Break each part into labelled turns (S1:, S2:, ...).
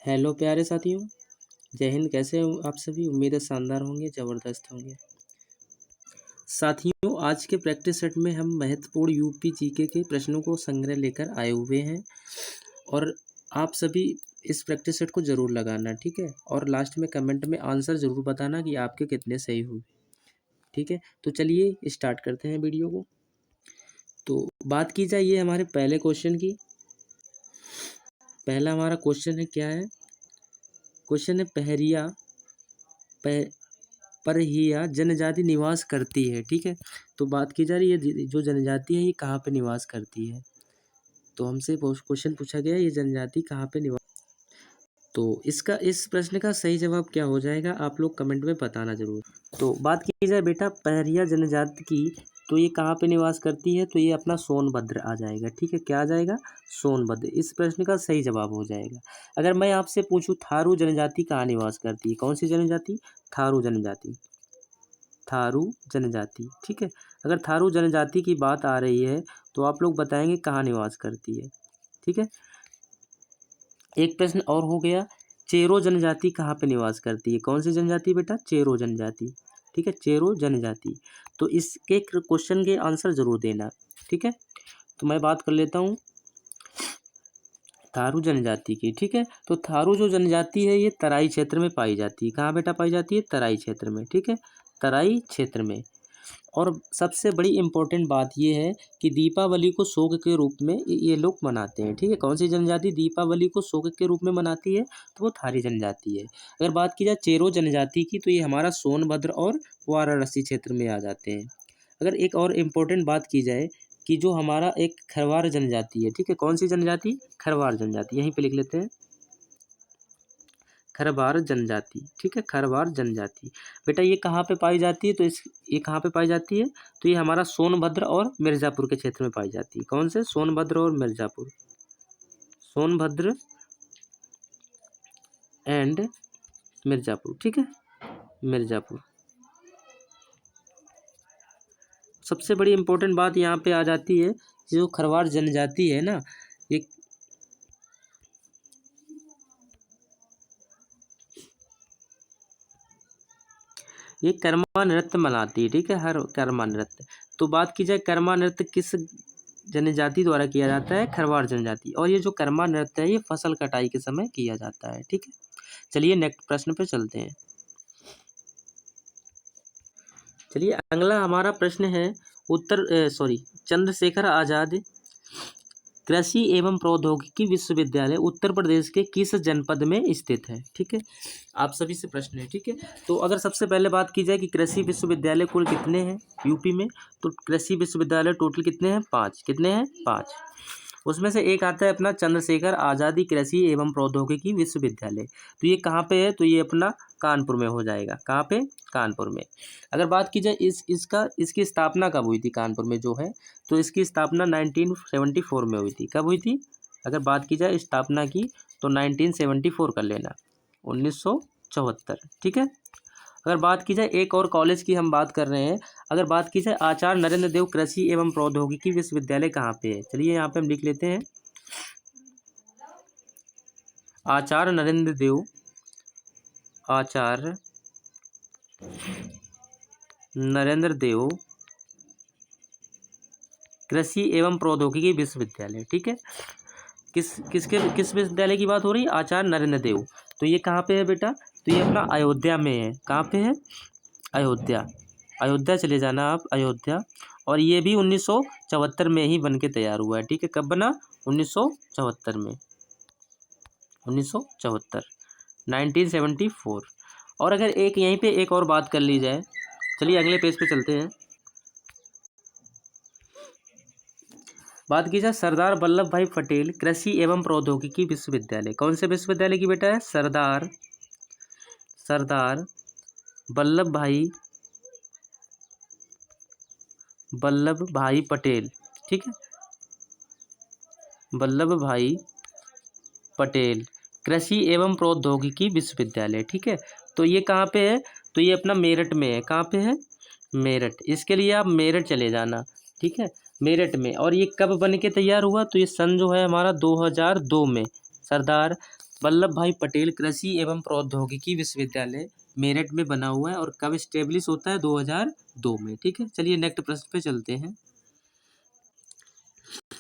S1: Hello प्यारे साथियों, जय हिंद। कैसे हो आप सभी? उम्मीद है शानदार होंगे, ज़बरदस्त होंगे। साथियों, आज के प्रैक्टिस सेट में हम महत्वपूर्ण यूपी जीके के प्रश्नों को संग्रह लेकर आए हुए हैं और आप सभी इस प्रैक्टिस सेट को ज़रूर लगाना, ठीक है। और लास्ट में कमेंट में आंसर ज़रूर बताना कि आपके कितने सही हुए, ठीक है। तो चलिए स्टार्ट करते हैं वीडियो को। तो बात की जाए ये हमारे पहले क्वेश्चन की। पहला हमारा क्वेश्चन है, क्या है क्वेश्चन है, परहिया जनजाति निवास करती है, ठीक है। तो बात की जा रही है जो जनजाति है ये कहाँ पे निवास करती है। तो हमसे क्वेश्चन पूछा गया है, ये जनजाति कहाँ पे निवास। तो इस प्रश्न का सही जवाब क्या हो जाएगा, आप लोग कमेंट में बताना जरूर। तो बात की जाए बेटा पहरिया जनजाति की, तो ये कहाँ पे निवास करती है, तो ये अपना सोनभद्र आ जाएगा, ठीक है। क्या आ जाएगा? सोनभद्र। इस प्रश्न का सही जवाब हो जाएगा। अगर मैं आपसे पूछूं थारू जनजाति कहाँ निवास करती है, कौन सी जनजाति? थारू जनजाति। थारू जनजाति, ठीक है। अगर थारू जनजाति की बात आ रही है तो आप लोग बताएंगे कहाँ निवास करती है, ठीक है। एक प्रश्न और हो गया, चेरो जनजाति कहाँ पे निवास करती है, कौन सी जनजाति बेटा? चेरो जनजाति, ठीक है। चेरो जनजाति। तो इसके क्वेश्चन के आंसर जरूर देना, ठीक है। तो मैं बात कर लेता हूँ थारू जनजाति की, ठीक है। तो थारू जो जनजाति है ये तराई क्षेत्र में पाई जाती है। कहाँ बेटा पाई जाती है? तराई क्षेत्र में, ठीक है। तराई क्षेत्र में। और सबसे बड़ी इम्पोर्टेंट बात ये है कि दीपावली को शोक के रूप में ये लोग मनाते हैं, ठीक है। कौन सी जनजाति दीपावली को शोक के रूप में मनाती है? तो वो थारी जनजाति है। अगर बात की जाए चेरो जनजाति की, तो ये हमारा सोनभद्र और वाराणसी क्षेत्र में आ जाते हैं। अगर एक और इम्पोर्टेंट बात की जाए कि जो हमारा एक खरवार जनजाति है, ठीक है। कौन सी जनजाति? खरवार जनजाति। यहीं पे लिख लेते हैं खरवार जनजाति, ठीक है। खरवार जनजाति बेटा ये कहाँ पे पाई जाती है? तो ये कहाँ पे पाई जाती है? तो ये हमारा सोनभद्र और मिर्ज़ापुर के क्षेत्र में पाई जाती है। कौन से? सोनभद्र और मिर्ज़ापुर। सोनभद्र एंड मिर्ज़ापुर, ठीक है। मिर्ज़ापुर। सबसे बड़ी इम्पोर्टेंट बात यहाँ पे आ जाती है, जो खरवार जनजाति है ना, ये कर्मा नृत्य मनाती है, ठीक है। हर कर्मा नृत्य। तो बात की जाए कर्मा नृत्य किस जनजाति द्वारा किया जाता है? खरवार जनजाति। और ये जो कर्मा नृत्य है ये फसल कटाई के समय किया जाता है, ठीक है। चलिए नेक्स्ट प्रश्न पे चलते हैं। चलिए अगला हमारा प्रश्न है, चंद्रशेखर आजाद कृषि एवं प्रौद्योगिकी विश्वविद्यालय उत्तर प्रदेश के किस जनपद में स्थित है, ठीक है। आप सभी से प्रश्न है, ठीक है। तो अगर सबसे पहले बात की जाए कि कृषि विश्वविद्यालय कुल कितने हैं यूपी में, तो कृषि विश्वविद्यालय टोटल कितने हैं? 5। कितने हैं? 5। उसमें से एक आता है अपना चंद्रशेखर आज़ादी कृषि एवं प्रौद्योगिकी विश्वविद्यालय। तो ये कहाँ पे है? तो ये अपना कानपुर में हो जाएगा। कहाँ पे? कानपुर में। अगर बात की जाए इसकी स्थापना कब हुई थी कानपुर में जो है, तो इसकी स्थापना 1974 में हुई थी। कब हुई थी? अगर बात की जाए स्थापना की तो 1974 कर लेना, 1974, ठीक है। अगर बात की जाए एक और कॉलेज की हम बात कर रहे हैं, अगर बात की जाए आचार्य नरेंद्र देव कृषि एवं प्रौद्योगिकी विश्वविद्यालय कहाँ पे है? चलिए यहाँ पे हम लिख लेते हैं आचार्य नरेंद्र देव, आचार्य नरेंद्र देव कृषि एवं प्रौद्योगिकी विश्वविद्यालय, ठीक है। किस विश्वविद्यालय की बात हो रही है? आचार्य नरेंद्र देव। तो ये कहाँ पे है बेटा? तो ये अपना अयोध्या में है। कहाँ पे है? अयोध्या। अयोध्या चले जाना आप, अयोध्या। और ये भी 1974 में ही बन के तैयार हुआ है, ठीक है। कब बना? 1974 में, 1974, 1974। और अगर एक यहीं पे एक और बात कर ली जाए, चलिए अगले पेज पे चलते हैं। बात की जाए सरदार वल्लभ भाई पटेल कृषि एवं प्रौद्योगिकी विश्वविद्यालय, कौन से विश्वविद्यालय की बेटा है? सरदार वल्लभ भाई पटेल, ठीक है। वल्लभ भाई पटेल कृषि एवं प्रौद्योगिकी विश्वविद्यालय, ठीक है। तो ये कहाँ पे है? तो ये अपना मेरठ में है। कहाँ पे है? मेरठ। इसके लिए आप मेरठ चले जाना, ठीक है। मेरठ में। और ये कब बन के तैयार हुआ? तो ये सन जो है हमारा 2002 में सरदार वल्लभ भाई पटेल कृषि एवं प्रौद्योगिकी विश्वविद्यालय मेरठ में बना हुआ है और कब स्टेब्लिश होता है? 2002 में। ठीक है, चलिए नेक्स्ट प्रश्न पे चलते हैं।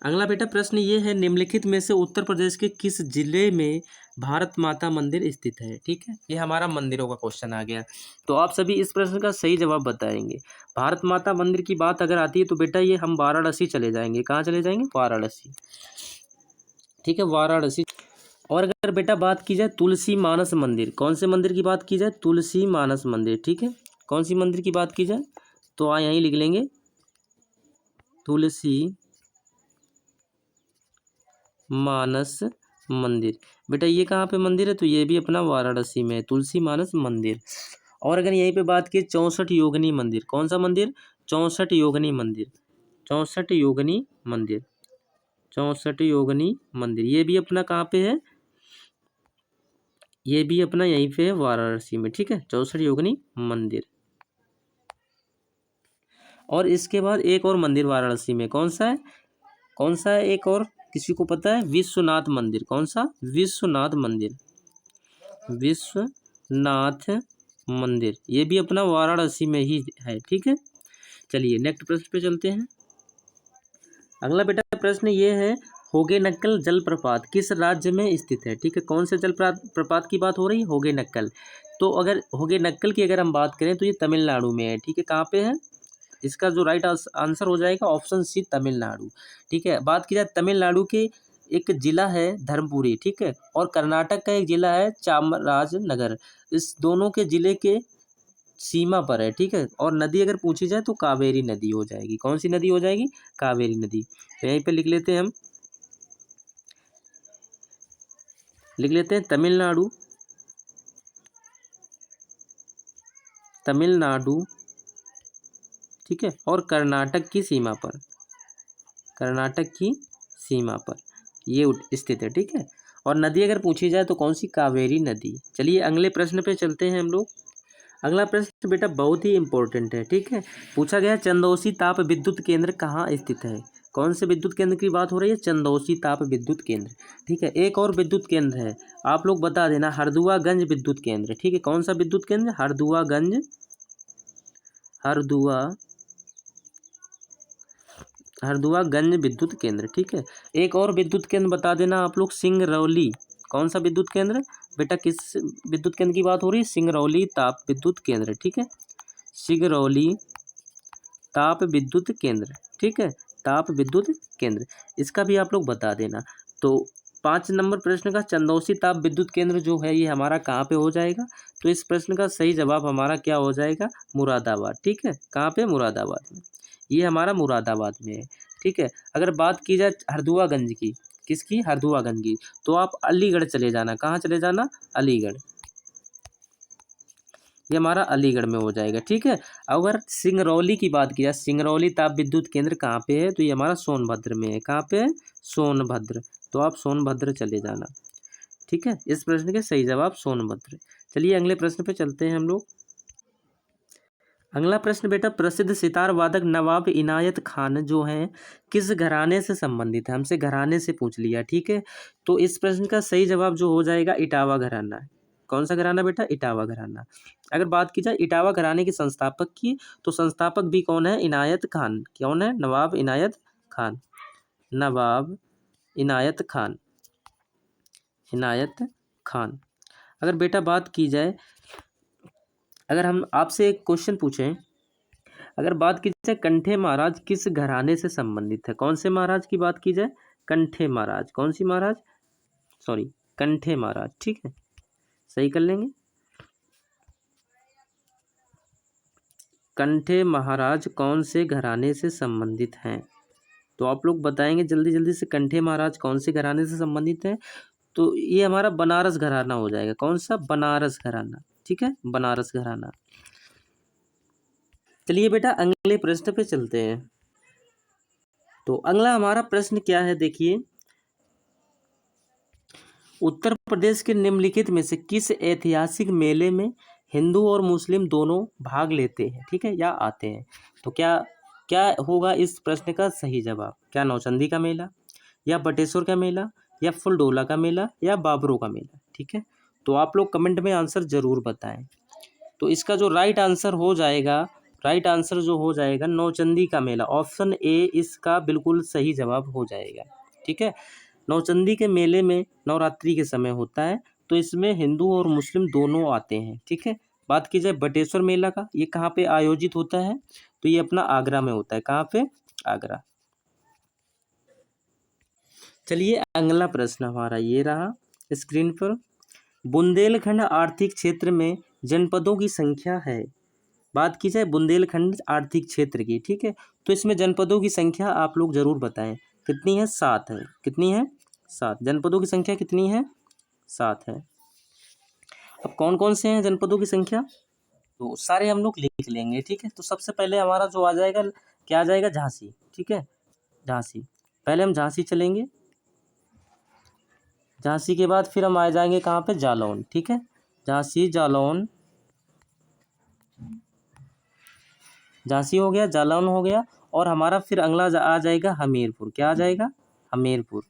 S1: अगला बेटा प्रश्न ये है, निम्नलिखित में से उत्तर प्रदेश के किस जिले में भारत माता मंदिर स्थित है? ठीक है, ये हमारा मंदिरों का क्वेश्चन आ गया। तो आप सभी इस प्रश्न का सही जवाब बताएंगे। भारत माता मंदिर की बात अगर आती है तो बेटा ये हम वाराणसी चले जाएंगे। कहाँ चले जाएंगे? वाराणसी। ठीक है, वाराणसी। और अगर बेटा बात की जाए तुलसी मानस मंदिर, कौन से मंदिर की बात की जाए? तुलसी मानस मंदिर। ठीक है, कौन सी मंदिर की बात की जाए? तो यहीं लिख लेंगे तुलसी मानस मंदिर। बेटा ये कहाँ पे मंदिर है? तो ये भी अपना वाराणसी में है, तुलसी मानस मंदिर। और अगर यहीं पे बात की 64 योगिनी मंदिर, कौन सा मंदिर? 64 योगिनी मंदिर। 64 योगिनी मंदिर। 64 योगिनी मंदिर, ये भी अपना कहाँ पे है? ये भी अपना यहीं पे है, वाराणसी में। ठीक है, 64 योगिनी मंदिर। और इसके बाद एक और मंदिर वाराणसी में, कौन सा है? कौन सा है एक और? किसी को पता है? विश्वनाथ मंदिर। कौन सा? विश्वनाथ मंदिर। विश्वनाथ मंदिर, ये भी अपना वाराणसी में ही है। ठीक है, चलिए नेक्स्ट प्रश्न पे चलते हैं। अगला बेटा प्रश्न ये है, होगेनक्कल जलप्रपात किस राज्य में स्थित है? ठीक है, कौन से जलप्रपात की बात हो रही है? होगेनक्कल। तो अगर होगेनक्कल की अगर हम बात करें तो ये तमिलनाडु में है। ठीक है, कहाँ पे है? इसका जो राइट आंसर हो जाएगा ऑप्शन सी, तमिलनाडु। ठीक है, बात की जाए तमिलनाडु के एक जिला है धर्मपुरी। ठीक है, और कर्नाटक का एक जिला है चामराजनगर। इस दोनों के जिले के सीमा पर है। ठीक है, और नदी अगर पूछी जाए तो कावेरी नदी हो जाएगी। कौन सी नदी हो जाएगी? कावेरी नदी। तो यहीं पे लिख लेते हैं हम, लिख लेते हैं तमिलनाडु। तमिलनाडु। ठीक है, और कर्नाटक की सीमा पर, कर्नाटक की सीमा पर ये स्थित है। ठीक है, और नदी अगर पूछी जाए तो कौन सी? कावेरी नदी। चलिए अगले प्रश्न पे चलते हैं हम लोग। अगला प्रश्न बेटा बहुत ही इंपॉर्टेंट है। ठीक है, पूछा गया चंदौसी ताप विद्युत केंद्र कहाँ स्थित है? कौन से विद्युत केंद्र की बात हो रही है? चंदौसी ताप विद्युत केंद्र। ठीक है, एक और विद्युत केंद्र है, आप लोग बता देना, हरदुआगंज विद्युत केंद्र। ठीक है, कौन सा विद्युत केंद्र? हरदुआगंज। हरदुआगंज विद्युत केंद्र। ठीक है, एक और विद्युत केंद्र बता देना आप लोग, सिंगरौली। कौन सा विद्युत केंद्र? बेटा किस विद्युत केंद्र की बात हो रही है? सिंगरौली ताप विद्युत केंद्र। ठीक है, सिंगरौली ताप विद्युत केंद्र। ठीक है, ताप विद्युत केंद्र, इसका भी आप लोग बता देना। तो 5 नंबर प्रश्न का चंदौसी ताप विद्युत केंद्र जो है ये हमारा कहाँ पे हो जाएगा? तो इस प्रश्न का सही जवाब हमारा क्या हो जाएगा? मुरादाबाद। ठीक है, कहाँ पे? मुरादाबाद में। ये हमारा मुरादाबाद में है। ठीक है, अगर बात की जाए हरदुआगंज की, किसकी? हरदुआगंज की, तो आप अलीगढ़ चले जाना। कहाँ चले जाना? अलीगढ़। ये हमारा अलीगढ़ में हो जाएगा। ठीक है, अगर सिंगरौली की बात की जाए, सिंगरौली ताप विद्युत केंद्र कहाँ पे है? तो ये हमारा सोनभद्र में है। कहाँ पे है? सोनभद्र। तो आप सोनभद्र चले जाना। ठीक है, इस प्रश्न के सही जवाब सोनभद्र। चलिए अगले प्रश्न पे चलते हैं हम लोग। अगला प्रश्न बेटा, प्रसिद्ध सितार वादक नवाब इनायत खान जो हैं किस घराने से संबंधित है? हमसे घराने से पूछ लिया। ठीक है, तो इस प्रश्न का सही जवाब जो हो जाएगा इटावा घराना है। कौन सा घराना बेटा? इटावा घराना। अगर बात की जाए इटावा घराने के संस्थापक की, तो संस्थापक भी कौन है? इनायत खान। कौन है? नवाब इनायत खान। नवाब इनायत खान। इनायत खान। अगर बेटा बात की जाए, अगर हम आपसे एक क्वेश्चन पूछें, अगर बात की जाए कंठे महाराज किस घराने से संबंधित है? कौन से महाराज की बात की जाए? कंठे महाराज। कौन सी महाराज? सॉरी, कंठे महाराज। ठीक है, सही कर लेंगे। कंठे महाराज कौन से घराने से संबंधित हैं? तो आप लोग बताएंगे जल्दी जल्दी से, कंठे महाराज कौन से घराने से संबंधित है? तो ये हमारा बनारस घराना हो जाएगा। कौन सा? बनारस घराना। ठीक है, बनारस घराना। चलिए बेटा अगले प्रश्न पे चलते हैं। तो अगला हमारा प्रश्न क्या है, देखिए, उत्तर प्रदेश के निम्नलिखित में से किस ऐतिहासिक मेले में हिंदू और मुस्लिम दोनों भाग लेते हैं? ठीक है, या आते हैं? तो क्या क्या होगा इस प्रश्न का सही जवाब? क्या नौचंदी का मेला, या बटेश्वर का मेला, या फुलडोला का मेला, या बाबरों का मेला? ठीक है, तो आप लोग कमेंट में आंसर ज़रूर बताएं। तो इसका जो राइट आंसर हो जाएगा, राइट आंसर जो हो जाएगा नौचंदी का मेला, ऑप्शन ए इसका बिल्कुल सही जवाब हो जाएगा। ठीक है, नौचंदी के मेले में नवरात्रि के समय होता है, तो इसमें हिंदू और मुस्लिम दोनों आते हैं। ठीक है, बात की जाए बटेश्वर मेला का, ये कहाँ पे आयोजित होता है, तो ये अपना आगरा में होता है। कहाँ पे? आगरा। चलिए अगला प्रश्न हमारा ये रहा स्क्रीन पर। बुंदेलखंड आर्थिक क्षेत्र में जनपदों की संख्या है। बात की जाए बुंदेलखंड आर्थिक क्षेत्र की, ठीक है, तो इसमें जनपदों की संख्या आप लोग जरूर बताएं कितनी है। 7 है। कितनी है? 7। जनपदों की संख्या कितनी है? 7 है। अब कौन कौन से हैं जनपदों की संख्या, तो सारे हम लोग लिख लेंगे। ठीक है, तो सबसे पहले हमारा जो आ जाएगा, क्या आ जाएगा? झांसी। ठीक है, झांसी। पहले हम झांसी चलेंगे, झांसी के बाद फिर हम आ जाएंगे कहाँ पे? जालौन। ठीक है, झांसी, जालौन, झांसी हो गया, जालौन हो गया, और हमारा फिर अगला आ जाएगा हमीरपुर। क्या आ जाएगा? हमीरपुर।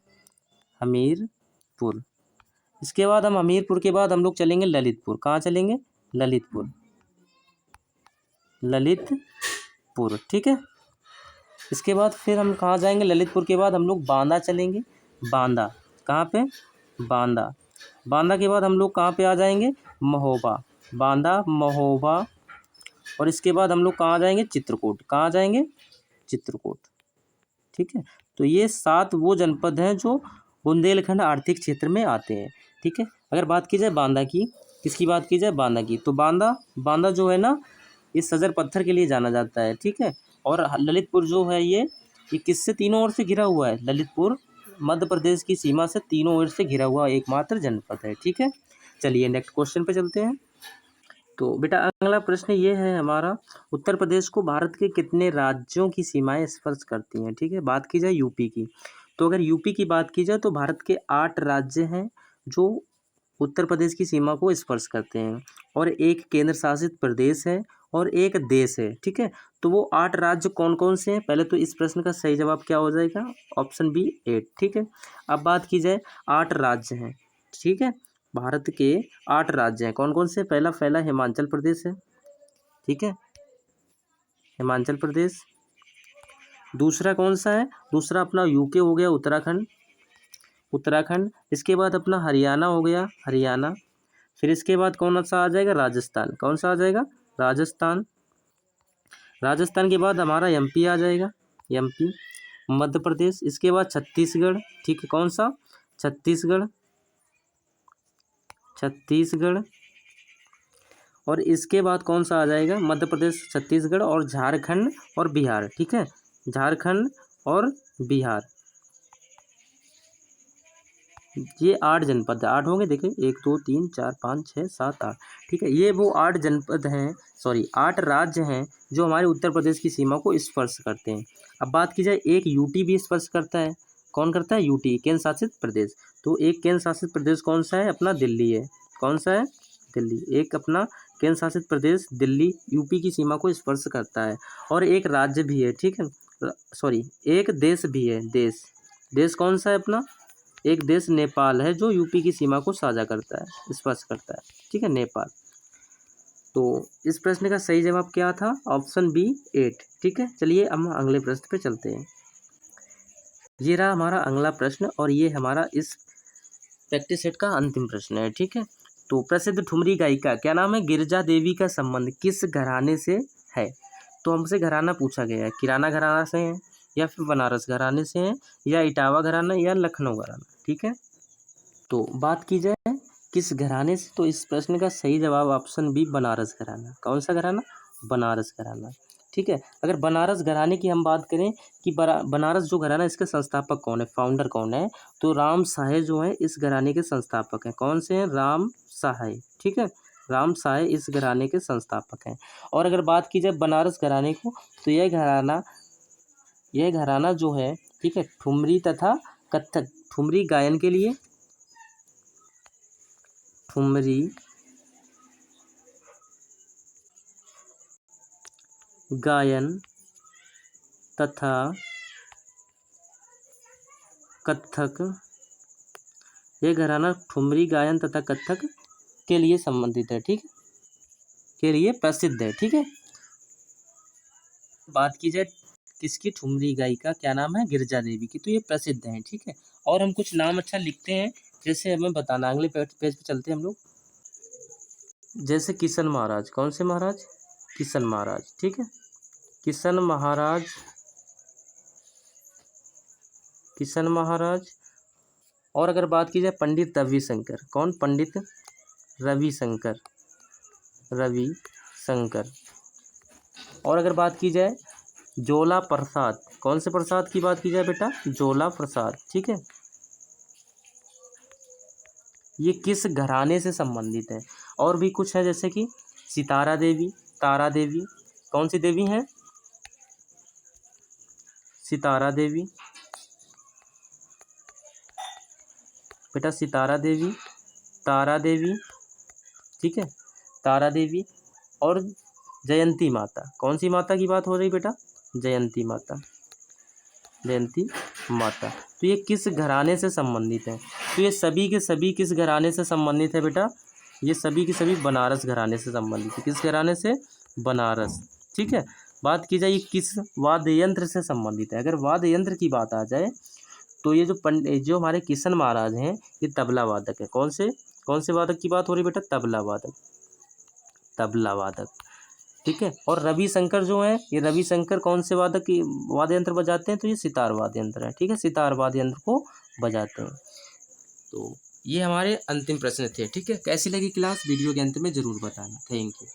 S1: हमीरपुर। इसके बाद हम हमीरपुर के बाद हम लोग चलेंगे ललितपुर। कहाँ चलेंगे? ललितपुर। ललितपुर। ठीक है, इसके बाद फिर हम कहाँ जाएंगे? ललितपुर के बाद हम लोग बांदा चलेंगे। बांदा। कहाँ पे? बांदा। बांदा के बाद हम लोग कहाँ पे आ जाएंगे? महोबा। बांदा, महोबा, और इसके बाद हम लोग कहाँ जाएंगे? चित्रकूट। कहाँ जाएंगे? चित्रकूट। ठीक है, तो ये 7 वो जनपद हैं जो बुंदेलखंड आर्थिक क्षेत्र में आते हैं। ठीक है, अगर बात की जाए बांदा की, किसकी बात की जाए? बांदा की, तो बांदा, बांदा जो है ना, ये सजर पत्थर के लिए जाना जाता है। ठीक है, और ललितपुर जो है ये किससे तीनों ओर से घिरा हुआ है? ललितपुर मध्य प्रदेश की सीमा से तीनों ओर से घिरा हुआ एकमात्र जनपद है। ठीक है, चलिए नेक्स्ट क्वेश्चन पे चलते हैं। तो बेटा अगला प्रश्न ये है हमारा, उत्तर प्रदेश को भारत के कितने राज्यों की सीमाएं स्पर्श करती हैं? ठीक है, बात की जाए यूपी की, तो अगर यूपी की बात की जाए तो भारत के 8 राज्य हैं जो उत्तर प्रदेश की सीमा को स्पर्श करते हैं, और एक केंद्र शासित प्रदेश है और एक देश है। ठीक है, तो वो 8 राज्य कौन कौन से हैं? पहले तो इस प्रश्न का सही जवाब क्या हो जाएगा? Option B 8। ठीक है, अब बात की जाए 8 राज्य हैं। ठीक है, भारत के 8 राज्य हैं, कौन कौन से? पहला हिमाचल प्रदेश है। ठीक है, हिमाचल प्रदेश। दूसरा कौन सा है? दूसरा अपना यूके हो गया, उत्तराखंड। उत्तराखंड। इसके बाद अपना हरियाणा हो गया, हरियाणा। फिर इसके बाद कौन सा आ जाएगा? राजस्थान। कौन सा आ जाएगा? राजस्थान। राजस्थान के बाद हमारा एमपी आ जाएगा, एमपी। मध्य प्रदेश। इसके बाद छत्तीसगढ़। ठीक है, कौन सा? छत्तीसगढ़। छत्तीसगढ़। और इसके बाद कौन सा आ जाएगा? मध्य प्रदेश, छत्तीसगढ़ और झारखंड और बिहार। ठीक है, झारखंड और बिहार। ये 8 जनपद, 8 होंगे, देखिए 1 2 3 4 5 6 7 8। ठीक है, ये वो 8 जनपद हैं, सॉरी 8 राज्य हैं जो हमारे उत्तर प्रदेश की सीमा को स्पर्श करते हैं। अब बात की जाए, एक यूटी भी स्पर्श करता है। कौन करता है? यूटी, केंद्र शासित प्रदेश। तो एक केंद्र शासित प्रदेश कौन सा है? अपना दिल्ली है। कौन सा है? दिल्ली। एक अपना केंद्र शासित प्रदेश दिल्ली यूपी की सीमा को स्पर्श करता है, और एक राज्य भी है। ठीक है, सॉरी एक देश भी है, देश। देश कौन सा है अपना? एक देश नेपाल है जो यूपी की सीमा को साझा करता है, स्पर्श करता है। ठीक है, नेपाल। तो इस प्रश्न का सही जवाब क्या था? Option B 8। ठीक है, चलिए हम अगले प्रश्न पे चलते हैं। ये रहा हमारा अगला प्रश्न, और ये हमारा इस प्रैक्टिस सेट का अंतिम प्रश्न है। ठीक है, तो प्रसिद्ध ठुमरी गायिका क्या नाम है? गिरिजा देवी का संबंध किस घराने से है? तो हमसे घराना पूछा गया है, किराना घराना से है, या फिर बनारस घराने से है, या इटावा घराना, या लखनऊ घराना। ठीक है, तो बात की जाए किस घराने से, तो इस प्रश्न का सही जवाब ऑप्शन बी बनारस घराना। कौन सा घराना? बनारस घराना। ठीक है, अगर बनारस घराने की हम बात करें कि बनारस जो घराना, इसके संस्थापक कौन है, फाउंडर कौन है, तो राम साहे जो है इस घराने के संस्थापक हैं। कौन से हैं? राम साहे। ठीक है, राम साहे इस घराने के संस्थापक हैं। और अगर बात की जाए बनारस घराने को, तो यह घराना जो है, ठीक है, ठुमरी तथा कत्थक, ठुमरी गायन के लिए, ठुमरी गायन तथा कत्थक ये घराना ठुमरी गायन तथा कथक के लिए संबंधित है, ठीक है, के लिए प्रसिद्ध है, ठीक है। बात की जाए किसकी, ठुमरी गायिका क्या नाम है, गिरजा देवी की, तो ये प्रसिद्ध हैं, ठीक है। और हम कुछ नाम अच्छा लिखते हैं, जैसे हमें बताना, अगले पेज पे चलते हैं हम लोग। जैसे किशन महाराज, कौन से महाराज, किशन महाराज, ठीक है, किशन महाराज, किशन महाराज। और अगर बात की जाए पंडित रविशंकर, कौन, पंडित रविशंकर, रविशंकर। और अगर बात की जाए जोला प्रसाद, कौन से प्रसाद की बात की जाए बेटा, जोला प्रसाद, ठीक है। ये किस घराने से संबंधित है। और भी कुछ है, जैसे कि सितारा देवी, तारा देवी, कौन सी देवी हैं, सितारा देवी, बेटा सितारा देवी, तारा देवी, ठीक है, तारा देवी। और जयंती माता, कौन सी माता की बात हो रही बेटा, जयंती माता, जयंती माता। तो ये किस घराने से संबंधित है, तो ये सभी के सभी किस घराने से संबंधित है बेटा, ये सभी के सभी बनारस घराने से संबंधित है, किस घराने से, बनारस, ठीक है। बात की जाए ये किस वाद्य यंत्र से संबंधित है, अगर वाद्य यंत्र की बात आ जाए तो ये जो हमारे किशन महाराज हैं ये तबला वादक है, कौन से वादक की बात हो रही बेटा, तबला वादक, तबला वादक, ठीक है। और रविशंकर जो है, ये रविशंकर कौन से वाद्य यंत्र बजाते हैं, तो ये सितार वाद्य यंत्र है, ठीक है, सितार वाद्य यंत्र को बजाते हैं। तो ये हमारे अंतिम प्रश्न थे, ठीक है। कैसी लगी क्लास, वीडियो के अंत में ज़रूर बताना। Thank you.